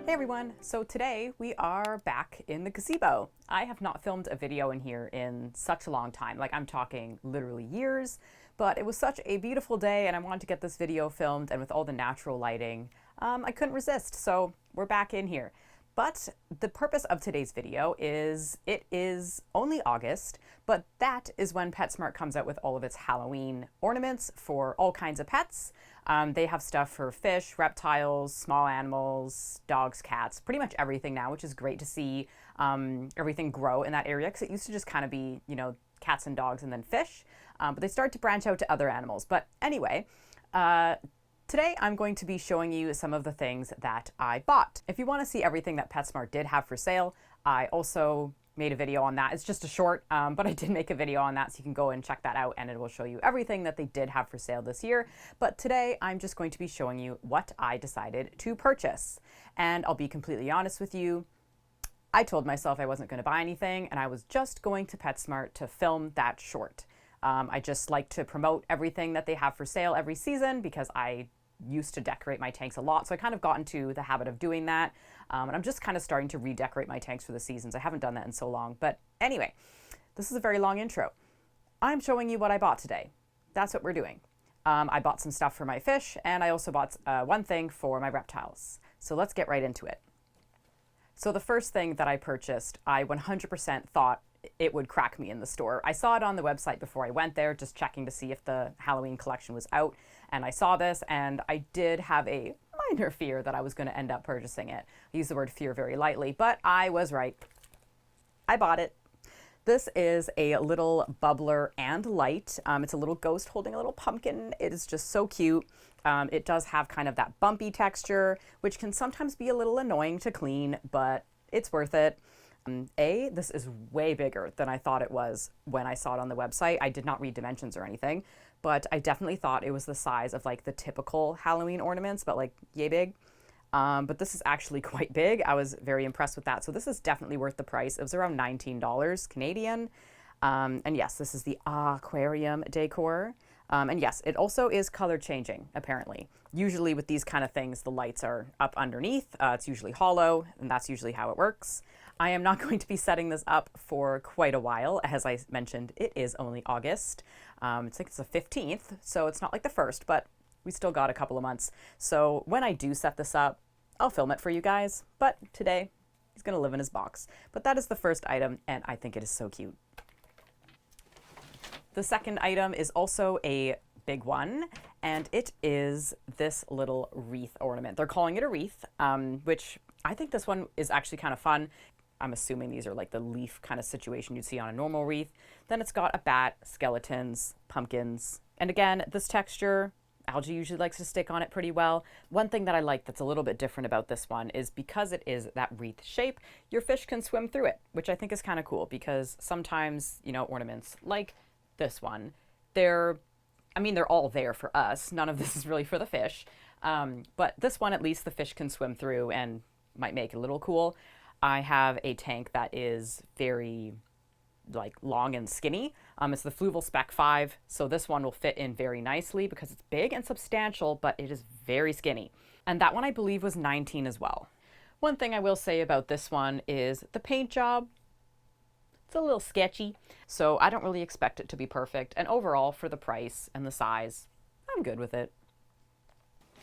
Hey everyone, so today we are back in the gazebo. I have not filmed a video in here in such a long time, like I'm talking literally years, but it was such a beautiful day and I wanted to get this video filmed, and with all the natural lighting, I couldn't resist, so we're back in here. But the purpose of today's video is, it is only August, but that is when Petsmart comes out with all of its Halloween ornaments for all kinds of pets. They have stuff for fish, reptiles, small animals, dogs, cats, pretty much everything now, which is great to see everything grow in that area, because it used to just kind of be, you know, cats and dogs and then fish, but they started to branch out to other animals. But anyway, today I'm going to be showing you some of the things that I bought. If you want to see everything that Petsmart did have for sale, I also made a video on that. It's just a short, but I did make a video on that, so you can go and check that out and it will show you everything that they did have for sale this year. But today I'm just going to be showing you what I decided to purchase. And I'll be completely honest with you, I told myself I wasn't going to buy anything and I was just going to Petsmart to film that short. I just like to promote everything that they have for sale every season because I used to decorate my tanks a lot, so I kind of got into the habit of doing that, and I'm just kind of starting to redecorate my tanks for the seasons. I haven't done that in so long, but anyway, this is a very long intro. I'm showing you what I bought today. That's what we're doing. I bought some stuff for my fish, and I also bought one thing for my reptiles. So let's get right into it. So the first thing that I purchased, I 100% thought it would crack me in the store. I saw it on the website before I went there, just checking to see if the Halloween collection was out, and I saw this and I did have a minor fear that I was going to end up purchasing it. I use the word fear very lightly, but I was right. I bought it. This is a little bubbler and light. It's a little ghost holding a little pumpkin. It is just so cute. It does have kind of that bumpy texture, which can sometimes be a little annoying to clean, but it's worth it. This is way bigger than I thought it was when I saw it on the website. I did not read dimensions or anything, but I definitely thought it was the size of like the typical Halloween ornaments, but like yay big. But this is actually quite big. I was very impressed with that. So this is definitely worth the price. It was around $19 Canadian. And yes, this is the Aquarium decor. And yes, it also is color changing, apparently. Usually with these kind of things, the lights are up underneath. It's usually hollow, and that's usually how it works. I am not going to be setting this up for quite a while. As I mentioned, it is only August. It's like it's the 15th, so it's not like the 1st, but we still got a couple of months. So when I do set this up, I'll film it for you guys. But today, he's going to live in his box. But that is the first item, and I think it is so cute. The second item is also a big one, and it is this little wreath ornament. They're calling it a wreath, which I think this one is actually kind of fun. I'm assuming these are like the leaf kind of situation you'd see on a normal wreath. Then it's got a bat, skeletons, pumpkins, and again, this texture, algae usually likes to stick on it pretty well. One thing that I like that's a little bit different about this one is because it is that wreath shape, your fish can swim through it, which I think is kind of cool because sometimes, you know, ornaments like this one, they're all there for us. None of this is really for the fish. But this one, at least the fish can swim through and might make it a little cool. I have a tank that is very like long and skinny. It's the Fluval Spec 5. So this one will fit in very nicely because it's big and substantial, but it is very skinny. And that one I believe was 19 as well. One thing I will say about this one is the paint job. It's a little sketchy, so I don't really expect it to be perfect. And overall, for the price and the size, I'm good with it.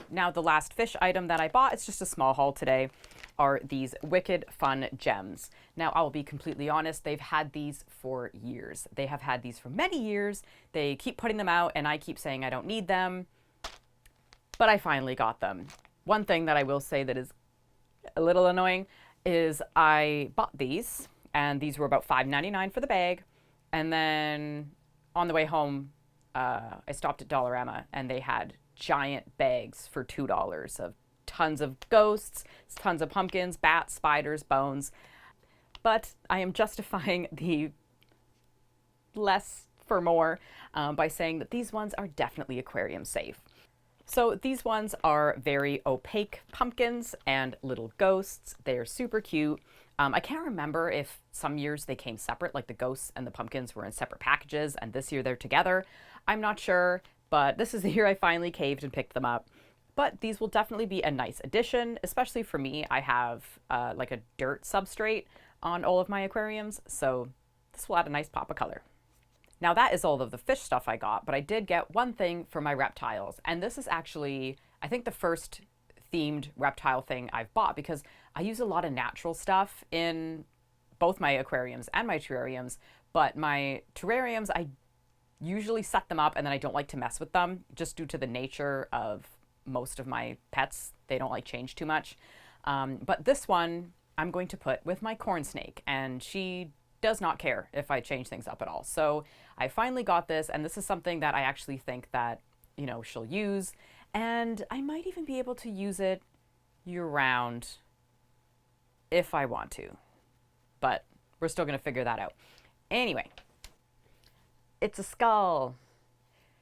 Now, the last fish item that I bought, it's just a small haul today, are these Wicked Fun gems. Now, I will be completely honest, they've had these for years. They have had these for many years. They keep putting them out, and I keep saying I don't need them, but I finally got them. One thing that I will say that is a little annoying is I bought these, and these were about $5.99 for the bag. And then on the way home, I stopped at Dollarama, and they had giant bags for $2 of tons of ghosts, tons of pumpkins, bats, spiders, bones. But I am justifying the less for more by saying that these ones are definitely aquarium safe. So these ones are very opaque pumpkins and little ghosts. They are super cute. I can't remember if some years they came separate, like the ghosts and the pumpkins were in separate packages, and this year they're together. I'm not sure, but this is the year I finally caved and picked them up. But these will definitely be a nice addition, especially for me. I have like a dirt substrate on all of my aquariums, so this will add a nice pop of color. Now that is all of the fish stuff I got, but I did get one thing for my reptiles, and this is actually, I think, the first themed reptile thing I've bought, because I use a lot of natural stuff in both my aquariums and my terrariums, but my terrariums, I usually set them up and then I don't like to mess with them just due to the nature of most of my pets. They don't like change too much. But this one I'm going to put with my corn snake, and she does not care if I change things up at all. So I finally got this, and this is something that I actually think that, you know, she'll use, and I might even be able to use it year round if I want to, but we're still going to figure that out. Anyway, it's a skull.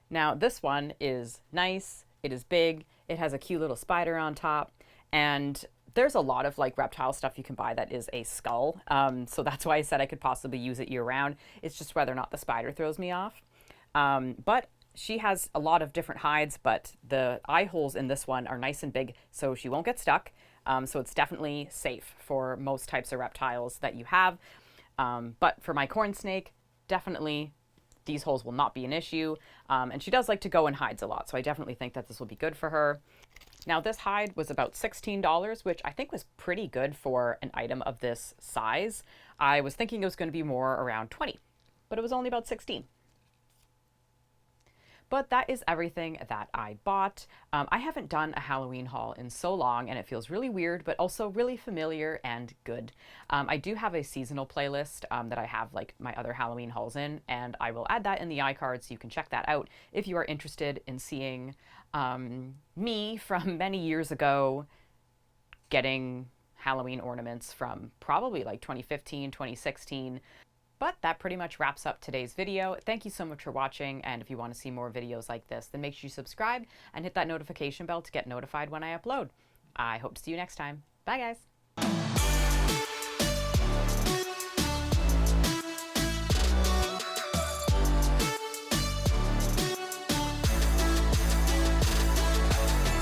Now this one is nice, it is big, it has a cute little spider on top, and there's a lot of like reptile stuff you can buy that is a skull. So that's why I said I could possibly use it year round. It's just whether or not the spider throws me off. But she has a lot of different hides, but the eye holes in this one are nice and big, so she won't get stuck. So it's definitely safe for most types of reptiles that you have. But for my corn snake, definitely these holes will not be an issue. And she does like to go in hides a lot, so I definitely think that this will be good for her. Now this hide was about $16, which I think was pretty good for an item of this size. I was thinking it was going to be more around 20, but it was only about 16. But that is everything that I bought. I haven't done a Halloween haul in so long, and it feels really weird, but also really familiar and good. I do have a seasonal playlist that I have like my other Halloween hauls in, and I will add that in the iCard so you can check that out if you are interested in seeing me from many years ago getting Halloween ornaments from probably like 2015, 2016. But that pretty much wraps up today's video. Thank you so much for watching, and if you want to see more videos like this, then make sure you subscribe and hit that notification bell to get notified when I upload. I hope to see you next time. Bye, guys.